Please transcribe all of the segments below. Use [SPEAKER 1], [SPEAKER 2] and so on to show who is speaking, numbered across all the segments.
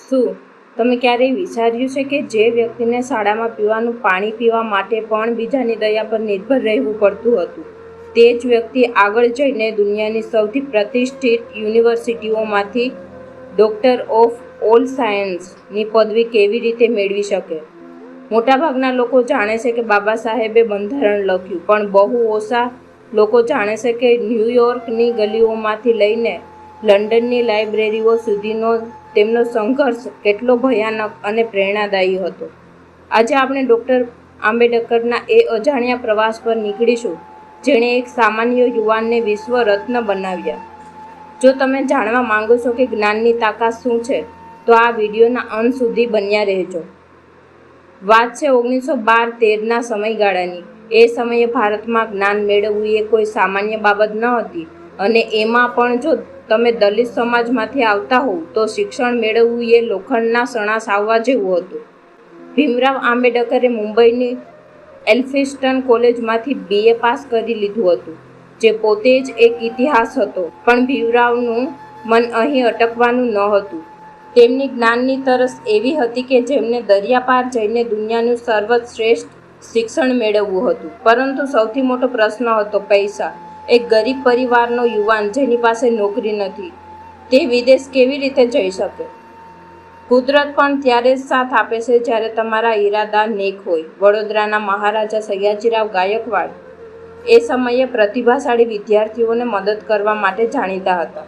[SPEAKER 1] શું તમે ક્યારેય વિચાર્યું છે કે જે વ્યક્તિને શાળામાં પીવાનું પાણી પીવા માટે પણ બીજાની દયા પર નિર્ભર રહેવું પડતું હતું, તે જ વ્યક્તિ આગળ જઈને દુનિયાની સૌથી પ્રતિષ્ઠિત યુનિવર્સિટીઓમાંથી ડૉક્ટર ઓફ ઓલ સાયન્સની પદવી કેવી રીતે મેળવી શકે? મોટાભાગના લોકો જાણે છે કે બાબા સાહેબે બંધારણ લખ્યું, પણ બહુ ઓછા લોકો જાણે છે કે ન્યૂયોર્કની ગલીઓમાંથી લઈને લંડનની લાઇબ્રેરીઓ સુધીનો તેમનો સંઘર્ષ કેટલો ભયાનક અને પ્રેરણાદાયી હતો. આજે આપણે ડૉક્ટર આંબેડકરના એ અજાણ્યા પ્રવાસ પર નીકળીશું, જેણે એક સામાન્ય યુવાનને વિશ્વ રત્ન બનાવ્યા. જો તમે જાણવા માંગો છો કે જ્ઞાનની તાકાત શું છે, તો આ વિડીયોના અંત સુધી બન્યા રહેજો. વાત છે 1912-13ના સમયગાળાની. એ સમયે ભારતમાં જ્ઞાન મેળવવું એ કોઈ સામાન્ય બાબત ન હતી, અને એમાં પણ જો તમે દલિત સમાજમાંથી આવતા હોવ તો શિક્ષણ મેળવવું એ લોખંડના સણાસ આવવા જેવું હતું. ભીમરાવ આંબેડકરે મુંબઈની એલ્ફિન્સ્ટન કોલેજમાંથી BA પાસ કરી લીધું હતું, જે પોતે જ એક ઇતિહાસ હતો. પણ ભીમરાવનું મન અહીં અટકવાનું ન હતું. તેમની જ્ઞાનની તરસ એવી હતી કે જેમને દરિયા પાર જઈને દુનિયાનું સર્વશ્રેષ્ઠ શિક્ષણ મેળવવું હતું. પરંતુ સૌથી મોટો પ્રશ્ન હતો પૈસા. એક ગરીબ પરિવારનો યુવાન જેની પાસે નોકરી નથી, તે વિદેશ કેવી રીતે જઈ શકે? કુદરત પણ ત્યારે જ સાથ આપે છે જ્યારે તમારા ઈરાદા નેક હોય. વડોદરાના મહારાજા સયાજીરાવ ગાયકવાડ એ સમયે પ્રતિભાશાળી વિદ્યાર્થીઓને મદદ કરવા માટે જાણીતા હતા.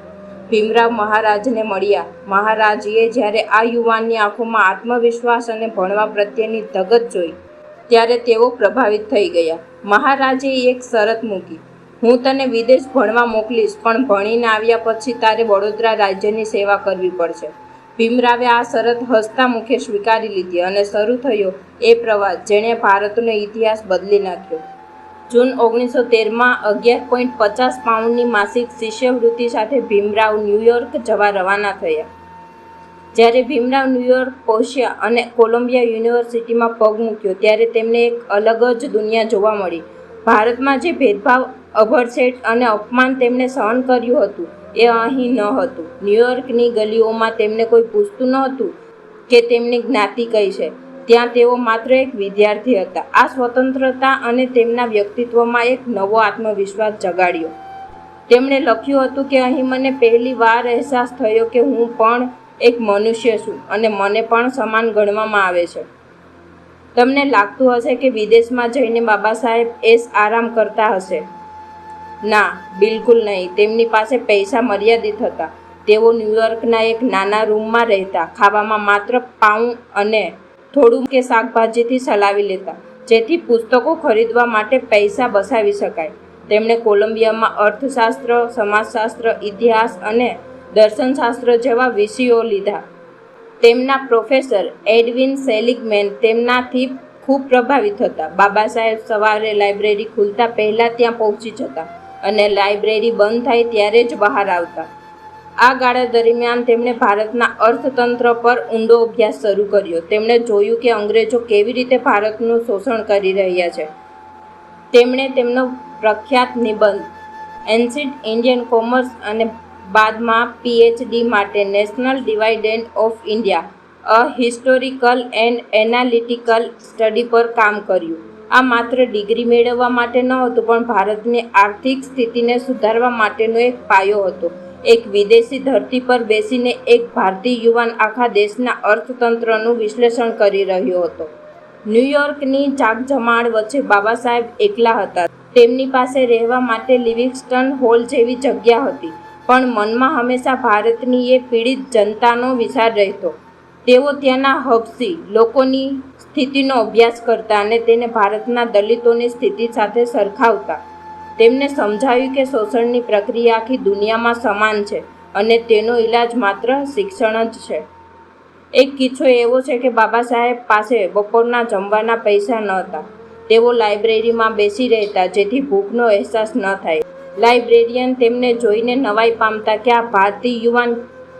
[SPEAKER 1] ભીમરાવ મહારાજને મળ્યા. મહારાજે જ્યારે આ યુવાનની આંખોમાં આત્મવિશ્વાસ અને ભણવા પ્રત્યેની ધગત જોઈ, ત્યારે તેઓ પ્રભાવિત થઈ ગયા. મહારાજે એક શરત મૂકી, હું તને વિદેશ ભણવા મોકલીશ, પણ ભણીને આવ્યા પછી તારે વડોદરા રાજ્યની સેવા કરવી પડશે. ભીમરાવે આ શરત હસતા મુખે સ્વીકારી લીધી અને શરૂ થયો એ પ્રવાસ જેણે ભારતનો ઇતિહાસ બદલી નાખ્યો. જૂન 1913માં 11.50 પાઉન્ડની માસિક શિષ્યવૃત્તિ સાથે ભીમરાવ ન્યૂયોર્ક જવા રવાના થયા. જ્યારે ભીમરાવ ન્યૂયોર્ક પહોંચ્યા અને કોલંબિયા યુનિવર્સિટીમાં પગ મૂક્યો, ત્યારે તેમને એક અલગ જ દુનિયા જોવા મળી. ભારતમાં જે ભેદભાવ, અભડછેટ અને અપમાન તેમણે સહન કર્યું હતું, એ અહીં ન હતું. ન્યૂયોર્કની ગલીઓમાં તેમને કોઈ પૂછતું ન હતું કે તેમની જ્ઞાતિ કઈ છે. ત્યાં તેઓ માત્ર એક વિદ્યાર્થી હતા. આ સ્વતંત્રતા અને તેમના વ્યક્તિત્વમાં એક નવો આત્મવિશ્વાસ જગાડ્યો. તેમણે લખ્યું હતું કે અહીં મને પહેલી વાર અહેસાસ થયો કે હું પણ એક મનુષ્ય છું અને મને પણ સમાન ગણવામાં આવે છે. તમને લાગતું હશે કે વિદેશમાં જઈને બાબા સાહેબ આરામ કરતા હશે. ના, બિલકુલ નહીં. તેમની પાસે પૈસા મર્યાદિત હતા. તેઓ ન્યૂયોર્કના એક નાના રૂમમાં રહેતા, ખાવામાં માત્ર પાઉં અને થોડું કે શાકભાજીથી ચલાવી લેતા, જેથી પુસ્તકો ખરીદવા માટે પૈસા બચાવી શકાય. તેમણે કોલંબિયામાં અર્થશાસ્ત્ર, સમાજશાસ્ત્ર, ઇતિહાસ અને દર્શનશાસ્ત્ર જેવા વિષયો લીધા. તેમના પ્રોફેસર એડવિન સેલિગમેન તેમનાથી ખૂબ પ્રભાવિત હતા. બાબા સાહેબ સવારે લાઇબ્રેરી ખુલતા પહેલાં ત્યાં પહોંચી જતા અને લાઇબ્રેરી બંધ થાય ત્યારે જ બહાર આવતા. આ ગાળા દરમિયાન તેમણે ભારતના અર્થતંત્ર પર ઊંડો અભ્યાસ શરૂ કર્યો. તેમણે જોયું કે અંગ્રેજો કેવી રીતે ભારતનું શોષણ કરી રહ્યા છે. તેમણે તેમનો પ્રખ્યાત નિબંધ એન્શિયન્ટ ઇન્ડિયન કોમર્સ અને બાદમાં PhD માટે national divided of India, a historical and analytical study પર કામ કર્યું. આ માત્ર ડિગ્રી મેળવવા માટે નહોતું, પણ ભારતની આર્થિક સ્થિતિને સુધારવા માટેનો એક પાયો હતો. એક વિદેશી ધરતી પર બેસીને એક ભારતીય યુવાન આખા દેશના અર્થતંત્રનું વિશ્લેષણ કરી રહ્યો હતો. ન્યૂયોર્કની જાગજમાળ વચ્ચે બાબા સાહેબ એકલા હતા. તેમની પાસે રહેવા માટે લિવિંગસ્ટન હોલ જેવી જગ્યા હતી, પણ મનમાં હંમેશા ભારતની એ પીડિત જનતાનો વિચાર રહેતો. તેઓ ત્યાંના હબસી લોકોની સ્થિતિનો અભ્યાસ કરતા અને તેને ભારતના દલિતોની સ્થિતિ સાથે સરખાવતા. તેમને સમજાવ્યું કે શોષણની પ્રક્રિયા આખી દુનિયામાં સમાન છે અને તેનો ઈલાજ માત્ર શિક્ષણ જ છે. એક કિસ્સો એવો છે કે બાબા સાહેબ પાસે બપોરના જમવાના પૈસા ન હતા. તેઓ લાઇબ્રેરીમાં બેસી રહેતા જેથી ભૂખનો અહેસાસ ન થાય. લાઇબ્રેરિયન તેમને જોઈને નવાઈ પામતા કે આ ભારતીય યુવાન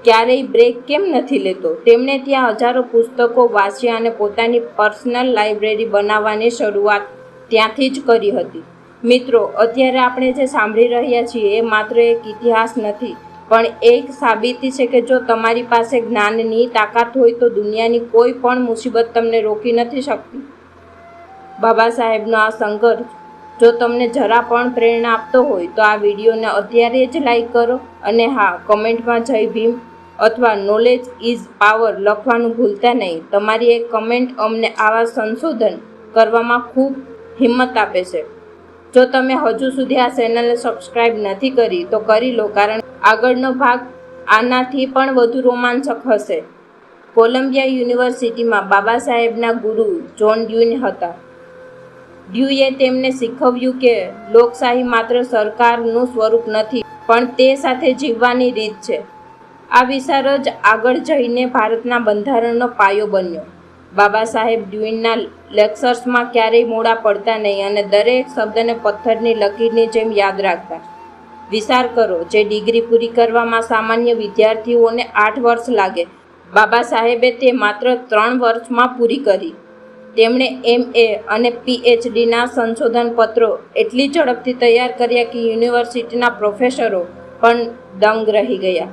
[SPEAKER 1] ક્યારેય બ્રેક કેમ નથી લેતો. તેમણે ત્યાં હજારો પુસ્તકો વાંચ્યા અને પોતાની પર્સનલ લાઇબ્રેરી બનાવવાની શરૂઆત ત્યાંથી જ કરી હતી. મિત્રો, અત્યારે આપણે જે સાંભળી રહ્યા છીએ એ માત્ર એક ઇતિહાસ નથી, પણ એક સાબિતી છે કે જો તમારી પાસે જ્ઞાનની તાકાત હોય તો દુનિયાની કોઈ પણ મુસીબત તમને રોકી નથી શકતી. બાબા સાહેબનો આ સંઘર્ષ જો તમને જરા પણ પ્રેરણા આપતો હોય તો આ વિડીયોને અત્યારે જ લાઈક કરો અને હા, કમેન્ટમાં જય ભીમ અથવા નોલેજ ઇઝ પાવર લખવાનું ભૂલતા નહીં. તમારી એક કમેન્ટ અમને આવા સંશોધન કરવામાં ખૂબ હિંમત આપે છે. જો તમે હજુ સુધી આ ચેનલને સબસ્ક્રાઇબ નથી કરી તો કરી લો, કારણ આગળનો ભાગ આનાથી પણ વધુ રોમાંચક હશે. કોલંબિયા યુનિવર્સિટીમાં બાબા સાહેબના ગુરુ જ્હોન ડ્યુઈ હતા. ડ્યુઈએ તેમને શીખવ્યું કે લોકશાહી માત્ર સરકારનું સ્વરૂપ નથી, પણ તે સાથે જીવવાની રીત છે. આ વિચાર જ આગળ જઈને ભારતના બંધારણનો પાયો બન્યો. બાબા સાહેબ ડ્યુઈના લેક્ચર્સમાં ક્યારેય મોડા પડતા નહીં અને દરેક શબ્દને પથ્થરની લકીરની જેમ યાદ રાખતા. વિચાર કરો, જે ડિગ્રી પૂરી કરવામાં સામાન્ય વિદ્યાર્થીઓને 8 વર્ષ લાગે, બાબા સાહેબે તે માત્ર 3 વર્ષમાં પૂરી કરી. તેમણે MA અને PhDના સંશોધન પત્રો એટલી ઝડપથી તૈયાર કર્યા કે યુનિવર્સિટીના પ્રોફેસરો પણ દંગ રહી ગયા.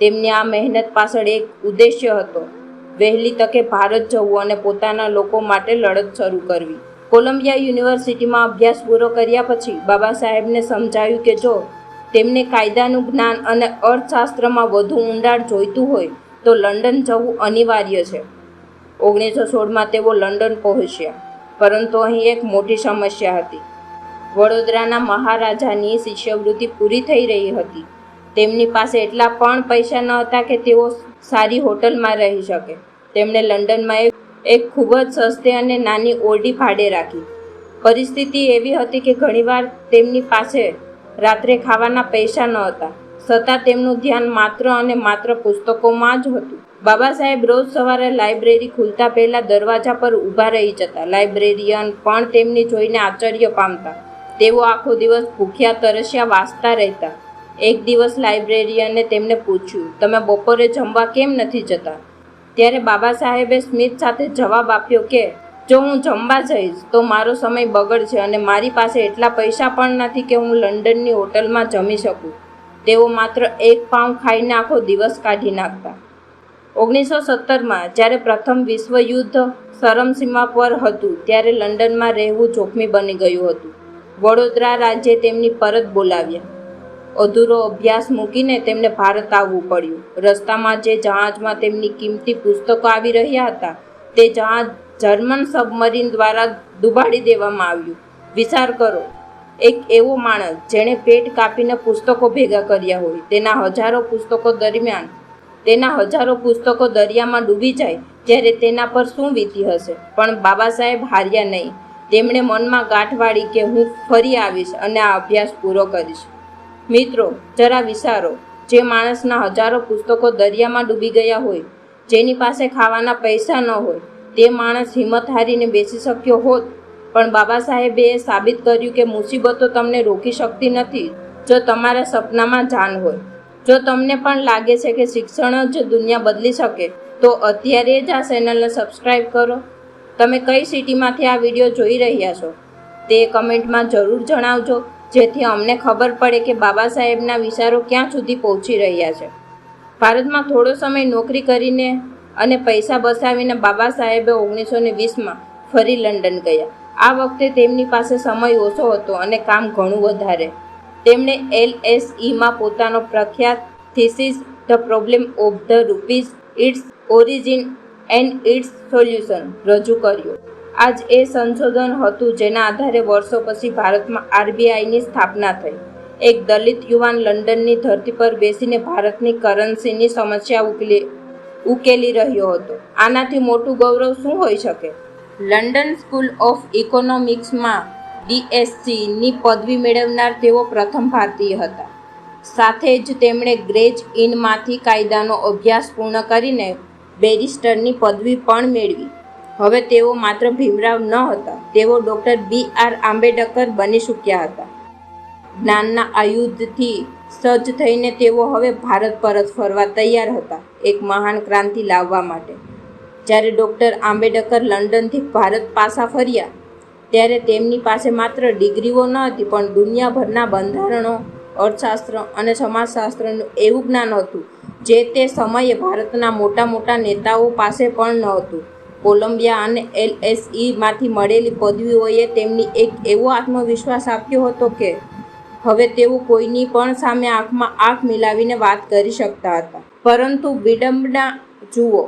[SPEAKER 1] તેમની આ મહેનત પાછળ એક ઉદ્દેશ્ય હતો: વહેલી તકે ભારત જવું અને પોતાના લોકો માટે લડત શરૂ કરવી. કોલંબિયા યુનિવર્સિટીમાં અભ્યાસ પૂરો કર્યા પછી બાબા સાહેબને સમજાયું કે જો તેમને કાયદાનું જ્ઞાન અને અર્થશાસ્ત્રમાં વધુ ઊંડાણ જોઈતું હોય તો લંડન જવું અનિવાર્ય છે. 1916માં તેઓ લંડન પહોંચ્યા, પરંતુ અહીં એક મોટી સમસ્યા હતી. વડોદરાના મહારાજાની શિષ્યવૃત્તિ પૂરી થઈ રહી હતી. તેમની પાસે એટલા પણ પૈસા ન હતા કે તેઓ સારી હોટલમાં રહી શકે. તેમણે લંડનમાં એક ખૂબ જ સસ્તી અને નાની ઓરડી ભાડે રાખી. પરિસ્થિતિ એવી હતી કે ઘણીવાર તેમની પાસે રાત્રે ખાવાના પૈસા ન હતા, છતાં તેમનું ધ્યાન માત્ર અને માત્ર પુસ્તકોમાં જ હતું. બાબા સાહેબ રોજ સવારે લાઇબ્રેરી ખુલતા પહેલા દરવાજા પર ઊભા રહી જતા. લાઇબ્રેરિયન પણ તેમની જોઈને આશ્ચર્ય પામતા. તેઓ આખો દિવસ ભૂખ્યા તરસ્યા વાંચતા રહેતા. એક દિવસ લાઇબ્રેરિયને તેમને પૂછ્યું, તમે બપોરે જમવા કેમ નથી જતા? ત્યારે બાબા સાહેબે સ્મિત સાથે જવાબ આપ્યો કે જો હું જમવા જઈશ તો મારો સમય બગડશે અને મારી પાસે એટલા પૈસા પણ નથી કે હું લંડનની હોટલમાં જમી શકું. તેઓ માત્ર 1 પાઉં ખાઈને આખો દિવસ કાઢી નાખતા. 1917માં જ્યારે પ્રથમ વિશ્વયુદ્ધ ચરમસીમા પર હતું ત્યારે લંડનમાં રહેવું જોખમી બની ગયું હતું. વડોદરા રાજ્યે તેમની પરત બોલાવ્યા. અધૂરો અભ્યાસ મૂકીને તેમને ભારત આવવું પડ્યું. રસ્તામાં જે જહાજમાં તેમની કિંમતી પુસ્તકો આવી રહ્યા હતા તે જહાજ જર્મન સબમરીન દ્વારા ડૂબાડી દેવામાં આવ્યું. વિચાર કરો, એક એવો માણસ જેણે પેટ કાપીને પુસ્તકો ભેગા કર્યા હોય, તેના હજારો પુસ્તકો દરિયામાં ડૂબી જાય ત્યારે તેના પર શું વીતી હશે? પણ બાબા સાહેબ હાર્યા નહીં. તેમણે મનમાં ગાંઠ વાળી કે હું ફરી આવીશ અને આ અભ્યાસ પૂરો કરીશ. મિત્રો, જરા વિચારો, જે માણસના હજારો પુસ્તકો દરિયામાં ડૂબી ગયા હોય, જેની પાસે ખાવાના પૈસા ન હોય, તે માણસ હિંમત હારીને બેસી શક્યો હોત. પણ બાબા સાહેબે એ સાબિત કર્યું કે મુસીબતો તમને રોકી શકતી નથી જો તમારા સપનામાં જાન હોય. જો તમને પણ લાગે છે કે શિક્ષણ જ દુનિયા બદલી શકે તો અત્યારે જ આ ચેનલને સબસ્ક્રાઈબ કરો. તમે કઈ સિટીમાંથી આ વિડીયો જોઈ રહ્યા છો તે કમેન્ટમાં જરૂર જણાવજો, જેથી અમને ખબર પડે કે બાબા સાહેબના વિચારો ક્યાં સુધી પહોંચી રહ્યા છે. ભારતમાં થોડો સમય નોકરી કરીને અને પૈસા બચાવીને બાબા સાહેબે 1920માં ફરી લંડન ગયા. આ વખતે તેમની પાસે સમય ઓછો હતો અને કામ ઘણું વધારે. તેમણે LSEમાં પોતાનો પ્રખ્યાત thesis the problem of the rupees, its origin and its solution રજૂ કર્યો. આ જ એ સંશોધન હતું જેના આધારે વર્ષો પછી ભારતમાં RBIની સ્થાપના થઈ. એક દલિત યુવાન લંડનની ધરતી પર બેસીને ભારતની કરન્સીની સમસ્યા ઉકેલી રહ્યો હતો. આનાથી મોટું ગૌરવ શું હોઈ શકે? લંડન સ્કૂલ ઓફ ઇકોનોમિક્સમાં DSc ની પદવી મેળવનાર તેઓ પ્રથમ ભારતીય હતા. સાથે જ તેમણે ગ્રેજ ઇનમાંથી કાયદાનો અભ્યાસ પૂર્ણ કરીને બેરિસ્ટરની પદવી પણ મેળવી. હવે તેઓ માત્ર ભીમરાવ ન હતા, તેઓ ડૉક્ટર BR આંબેડકર બની ચૂક્યા હતા. જ્ઞાનના આયુધથી સજ્જ થઈને તેઓ હવે ભારત પરત ફરવા તૈયાર હતા, એક મહાન ક્રાંતિ લાવવા માટે. જ્યારે ડૉક્ટર આંબેડકર લંડનથી ભારત પાછા ફર્યા ત્યારે તેમની પાસે માત્ર ડિગ્રીઓ ન હતી, પણ દુનિયાભરના બંધારણો, અર્થશાસ્ત્ર અને સમાજશાસ્ત્રનું એવું જ્ઞાન હતું જે તે સમયે ભારતના મોટા મોટા નેતાઓ પાસે પણ નહોતું. કોલંબિયા અને LSEમાંથી મળેલી પદવીઓએ તેમને એક એવો આત્મવિશ્વાસ આપ્યો હતો કે હવે તેઓ કોઈની પણ સામે આંખમાં આંખ મિલાવીને વાત કરી શકતા હતા. પરંતુ વિડંબના જુઓ,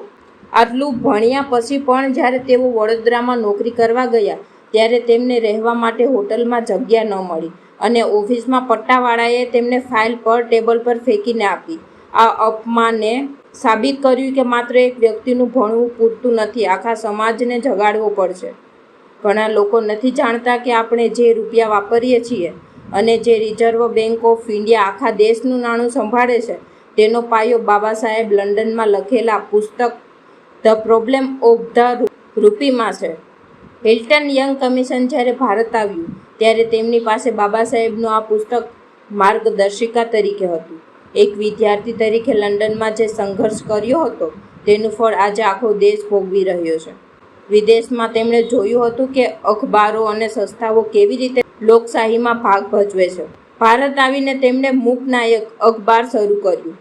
[SPEAKER 1] આટલું ભણ્યા પછી પણ જ્યારે તેઓ વડોદરામાં નોકરી કરવા ગયા ત્યારે તેમને રહેવા માટે હોટલમાં જગ્યા ન મળી અને ઓફિસમાં પટ્ટાવાળાએ તેમને ફાઇલ પર ટેબલ પર ફેંકીને આપી. આ અપમાને સાબિત કર્યું કે માત્ર એક વ્યક્તિનું ભણવું પૂરતું નથી, આખા સમાજને જગાડવો પડશે. ઘણા લોકો નથી જાણતા કે આપણે જે રૂપિયા વાપરીએ છીએ અને જે રિઝર્વ બેંક ઓફ ઇન્ડિયા આખા દેશનું નાણું સંભાળે છે તેનો પાયો બાબા સાહેબ લંડનમાં લખેલા પુસ્તક ધ પ્રોબ્લેમ ઓફ ધ રૂપીમાં છે. હિલ્ટન યંગ કમિશન જ્યારે ભારત આવ્યું ત્યારે તેમની પાસે બાબા સાહેબનું આ પુસ્તક માર્ગદર્શિકા તરીકે હતું. એક વિદ્યાર્થી તરીકે લંડનમાં જે સંઘર્ષ કર્યો હતો તેનું ફળ આજે આખો દેશ ભોગવી રહ્યો છે. વિદેશમાં તેમણે જોયું હતું કે અખબારો અને સંસ્થાઓ કેવી રીતે લોકશાહીમાં ભાગ ભજવે છે. ભારત આવીને તેમણે મૂકનાયક અખબાર શરૂ કર્યું.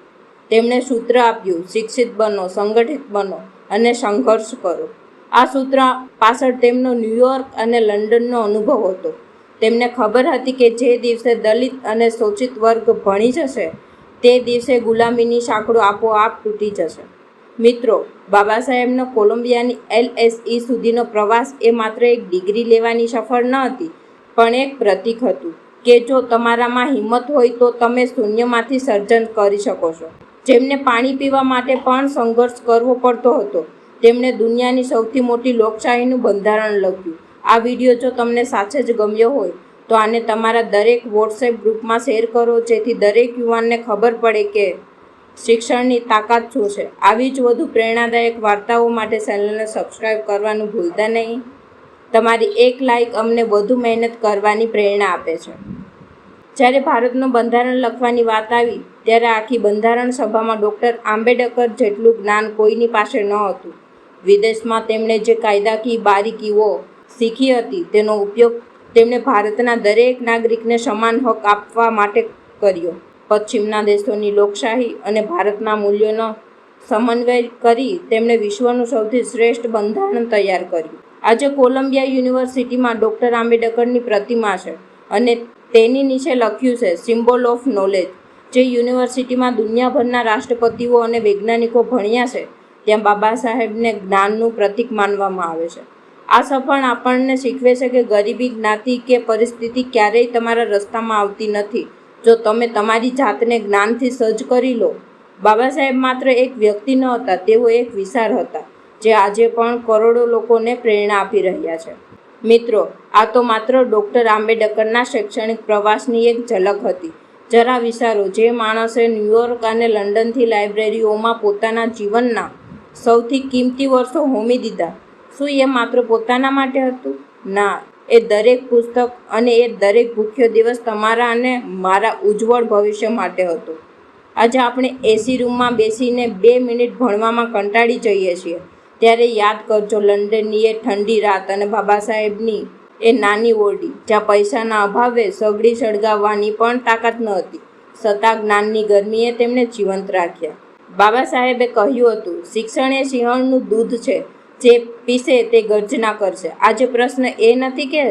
[SPEAKER 1] તેમણે સૂત્ર આપ્યું, શિક્ષિત બનો, સંગઠિત બનો અને સંઘર્ષ કરો. આ સૂત્ર પાછળ તેમનો ન્યૂયોર્ક અને લંડનનો અનુભવ હતો. તેમને ખબર હતી કે જે દિવસે દલિત અને શોષિત વર્ગ ભણી જશે તે દિવસે ગુલામીની સાંકળો આપોઆપ તૂટી જશે. મિત્રો, બાબા સાહેબનો કોલંબિયાની LSE સુધીનો પ્રવાસ એ માત્ર એક ડિગ્રી લેવાની સફર ન હતી, પણ એક પ્રતીક હતું કે જો તમારામાં હિંમત હોય તો તમે શૂન્યમાંથી સર્જન કરી શકો છો. જેમને પાણી પીવા માટે પણ સંઘર્ષ કરવો પડતો હતો તેમણે દુનિયાની સૌથી મોટી લોકશાહીનું બંધારણ લખ્યું. આ વિડીયો જો તમને સાચે જ ગમ્યો હોય તો આને તમારા દરેક વોટ્સએપ ગ્રુપમાં શેર કરો, જેથી દરેક યુવાનને ખબર પડે કે શિક્ષણની તાકાત શું છે. આવી જ વધુ પ્રેરણાદાયક વાર્તાઓ માટે ચેનલને સબસ્ક્રાઈબ કરવાનું ભૂલતા નહીં. તમારી એક લાઇક અમને વધુ મહેનત કરવાની પ્રેરણા આપે છે. જ્યારે ભારતનું બંધારણ લખવાની વાત આવી ત્યારે આખી બંધારણ સભામાં ડૉક્ટર આંબેડકર જેટલું જ્ઞાન કોઈની પાસે ન હતું. વિદેશમાં તેમણે જે કાયદાકીય બારીકીઓ શીખી હતી તેનો ઉપયોગ તેમણે ભારતના દરેક નાગરિકને સમાન હક આપવા માટે કર્યો. પશ્ચિમના દેશોની લોકશાહી અને ભારતના મૂલ્યોનો સમન્વય કરી તેમણે વિશ્વનું સૌથી શ્રેષ્ઠ બંધારણ તૈયાર કર્યું. આજે કોલંબિયા યુનિવર્સિટીમાં ડૉક્ટર આંબેડકરની પ્રતિમા છે અને તેની નીચે લખ્યું છે સિમ્બોલ ઓફ નોલેજ. જે યુનિવર્સિટીમાં દુનિયાભરના રાષ્ટ્રપતિઓ અને વૈજ્ઞાનિકો ભણ્યા છે ત્યાં બાબા સાહેબને જ્ઞાનનું પ્રતીક માનવામાં આવે છે. આ સફળ આપણને શીખવે છે કે ગરીબી, જ્ઞાતિ કે પરિસ્થિતિ ક્યારેય તમારા રસ્તામાં આવતી નથી જો તમે તમારી જાતને જ્ઞાનથી સજ્જ કરી લો. બાબા સાહેબ માત્ર એક વ્યક્તિ ન હતા, તેઓ એક વિચાર હતા જે આજે પણ કરોડો લોકોને પ્રેરણા આપી રહ્યા છે. મિત્રો, આ તો માત્ર ડૉક્ટર આંબેડકરના શૈક્ષણિક પ્રવાસની એક ઝલક હતી. જરા વિચારો, જે માણસે ન્યૂયોર્ક અને લંડનથી લાઇબ્રેરીઓમાં પોતાના જીવનના સૌથી કિંમતી વર્ષો હોમી દીધા, શું એ માત્ર પોતાના માટે હતું? ના, એ દરેક પુસ્તક અને એ દરેક ભૂખ્યો દિવસ તમારા અને મારા ઉજ્જવળ ભવિષ્ય માટે હતો. આજે આપણે એસી રૂમમાં બેસીને 2 મિનિટ ભણવામાં કંટાળી જઈએ છીએ, ત્યારે યાદ કરજો લંડનની એ ઠંડી રાત અને બાબા સાહેબની એ નાની ઓરડી જ્યાં પૈસાના અભાવે સગડી સળગાવવાની પણ તાકાત ન હતી, છતાં જ્ઞાનની ગરમીએ તેમને જીવંત રાખ્યા. બાબા સાહેબે કહ્યું હતું, શિક્ષણ એ સિંહણનું દૂધ છે, જે પીશે તે ગર્જના કરશે. આજે પ્રશ્ન એ નથી કે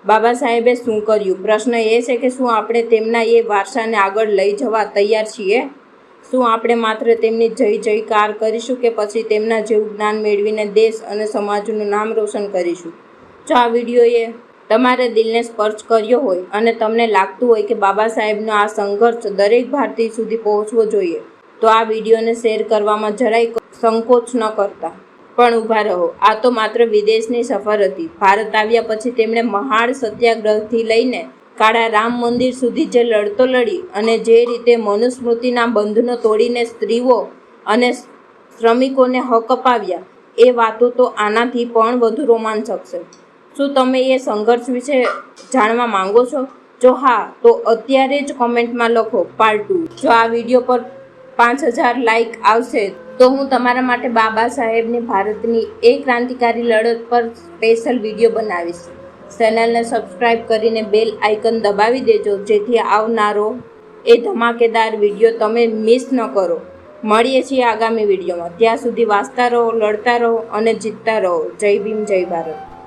[SPEAKER 1] બાબા સાહેબે શું કર્યું, પ્રશ્ન એ છે કે શું આપણે તેમના એ વારસાને આગળ લઈ જવા તૈયાર છીએ? શું આપણે માત્ર તેમની જય જયકાર કરીશું કે પછી તેમના જેવું જ્ઞાન મેળવીને દેશ અને સમાજનું નામ રોશન કરીશું? જો આ વિડીયોએ તમારા દિલને સ્પર્શ કર્યો હોય અને તમને લાગતું હોય કે બાબા સાહેબનો આ સંઘર્ષ દરેક ભારતીય સુધી પહોંચવો જોઈએ, તો આ વિડીયોને શેર કરવામાં જરાય સંકોચ ન કરતા પણ ઊભા રહો. આ તો માત્ર વિદેશની સફર હતી. ભારત આવ્યા પછી તેમણે મહાન સત્યાગ્રહથી લઈને કાળા રામ મંદિર સુધી જે લડતો લડી અને જે રીતે મનુસ્મૃતિના બંધનો તોડીને સ્ત્રીઓ અને શ્રમિકોને હક અપાવ્યા, એ વાતો તો આનાથી પણ વધુ રોમાંચક છે. શું તમે એ સંઘર્ષ વિશે જાણવા માંગો છો? જો હા, તો અત્યારે જ કોમેન્ટમાં લખો પાર્ટ 2. જો આ વિડીયો પર 5000 લાઇક આવશે તો હું તમારા માટે બાબા સાહેબની ભારતની એ ક્રાંતિકારી લડત પર સ્પેશિયલ વિડીયો બનાવીશ. ચેનલને સબસ્ક્રાઈબ કરીને બેલ આઇકન દબાવી દેજો, જેથી આવનારો એ ધમાકેદાર વિડીયો તમે મિસ ન કરો. મળીએ છીએ આગામી વિડીયોમાં. ત્યાં સુધી વાંચતા રહો, લડતા રહો અને જીતતા રહો. જય ભીમ, જય ભારત.